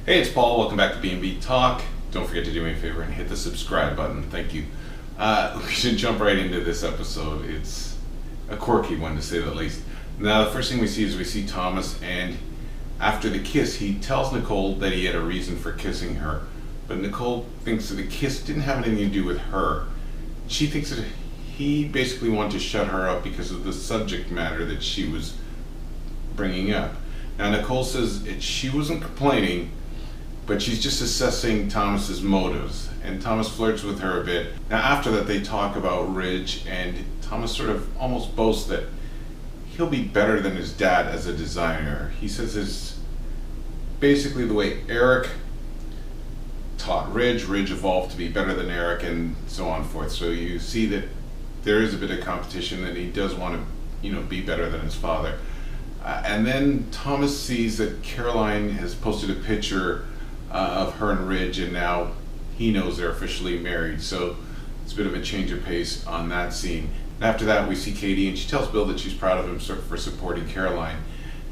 Hey, it's Paul. Welcome back to B&B Talk. Don't forget to do me a favor and hit the subscribe button. Thank you. We should jump right into this episode. It's a quirky one, to say the least. Now, the first thing we see Thomas, and after the kiss, he tells Nicole that he had a reason for kissing her. But Nicole thinks that the kiss didn't have anything to do with her. She thinks that he basically wanted to shut her up because of the subject matter that she was bringing up. Now, Nicole says she wasn't complaining, but she's just assessing Thomas's motives, and Thomas flirts with her a bit. Now after that, they talk about Ridge, and Thomas sort of almost boasts that he'll be better than his dad as a designer. He says it's basically the way Eric taught Ridge evolved to be better than Eric, and so on and forth. So you see that there is a bit of competition, that he does want to, be better than his father. And then Thomas sees that Caroline has posted a picture of her and Ridge, and now he knows they're officially married. So it's a bit of a change of pace on that scene. And after that, we see Katie, and she tells Bill that she's proud of him for supporting Caroline.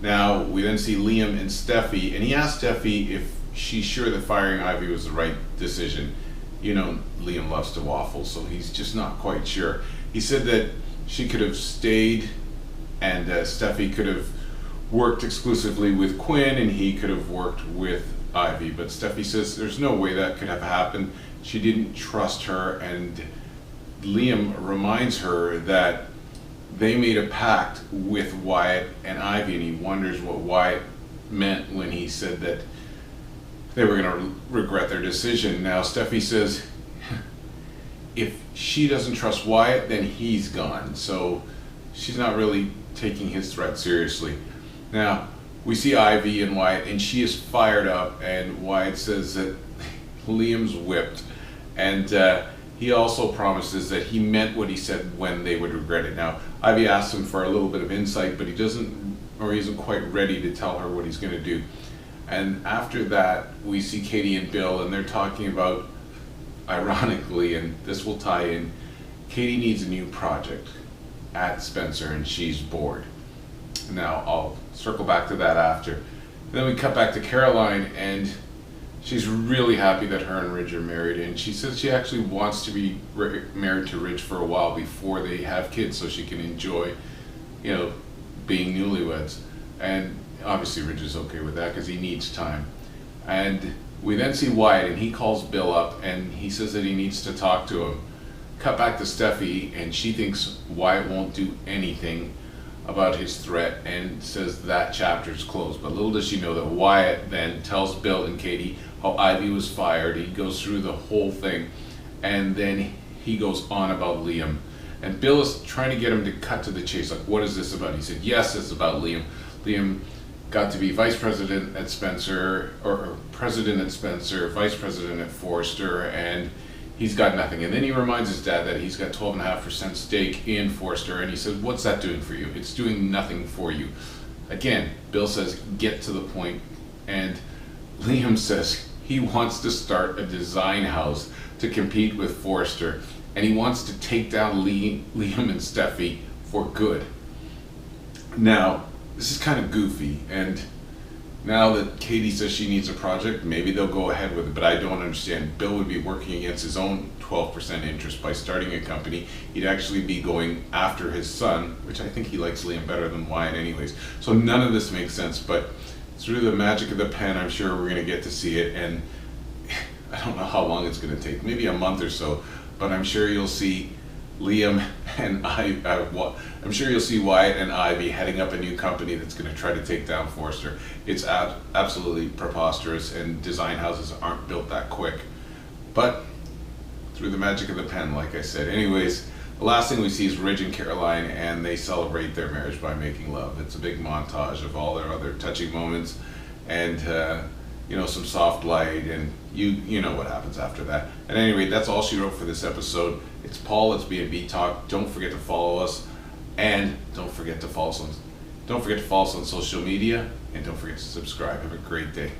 Now we then see Liam and Steffi, and he asks Steffi if she's sure that firing Ivy was the right decision. Liam loves to waffle, so he's just not quite sure. He said that she could have stayed, and Steffi could have worked exclusively with Quinn, and he could have worked with Ivy. But Steffi says there's no way that could have happened. She didn't trust her, and Liam reminds her that they made a pact with Wyatt and Ivy, and he wonders what Wyatt meant when he said that they were going to regret their decision. Now Steffi says if she doesn't trust Wyatt, then he's gone. So she's not really taking his threat seriously. Now we see Ivy and Wyatt, and she is fired up, and Wyatt says that Liam's whipped, and he also promises that he meant what he said when they would regret it. Now Ivy asks him for a little bit of insight, but he isn't quite ready to tell her what he's going to do. And after that, we see Katie and Bill, and they're talking about, ironically, and this will tie in, Katie needs a new project at Spencer, and she's bored. Now I'll circle back to that after. Then we cut back to Caroline, and she's really happy that her and Ridge are married, and she says she actually wants to be married to Ridge for a while before they have kids, so she can enjoy, being newlyweds. And obviously Ridge is okay with that because he needs time. And we then see Wyatt, and he calls Bill up, and he says that he needs to talk to him. Cut back to Steffi, and she thinks Wyatt won't do anything about his threat, and says that chapter's closed. But little does she know that Wyatt then tells Bill and Katie how Ivy was fired. He goes through the whole thing, and then he goes on about Liam. And Bill is trying to get him to cut to the chase, like, what is this about? He said, yes, it's about Liam. Liam got to be vice president at Spencer, or president at Spencer, vice president at Forrester, and he's got nothing. And then he reminds his dad that he's got 12.5% stake in Forrester, and he said, what's that doing for you? It's doing nothing for you. Again, Bill says, get to the point, and Liam says he wants to start a design house to compete with Forrester, and he wants to take down Liam and Steffi for good. Now, this is kind of goofy, and now that Katie says she needs a project, maybe they'll go ahead with it, but I don't understand. Bill would be working against his own 12% interest by starting a company. He'd actually be going after his son, which I think he likes Liam better than Wyatt anyways. So none of this makes sense, but through the magic of the pen, I'm sure we're going to get to see it, and I don't know how long it's going to take, maybe a month or so, but I'm sure you'll see Liam and I'm sure you'll see Wyatt and Ivy heading up a new company that's going to try to take down Forrester. It's absolutely preposterous, and design houses aren't built that quick. But through the magic of the pen, like I said. Anyways, the last thing we see is Ridge and Caroline, and they celebrate their marriage by making love. It's a big montage of all their other touching moments, and some soft light, and you know what happens after that. At any rate, that's all she wrote for this episode. It's Paul, it's B&B Talk. Don't forget to follow us, and don't forget to follow us on social media, and don't forget to subscribe. Have a great day.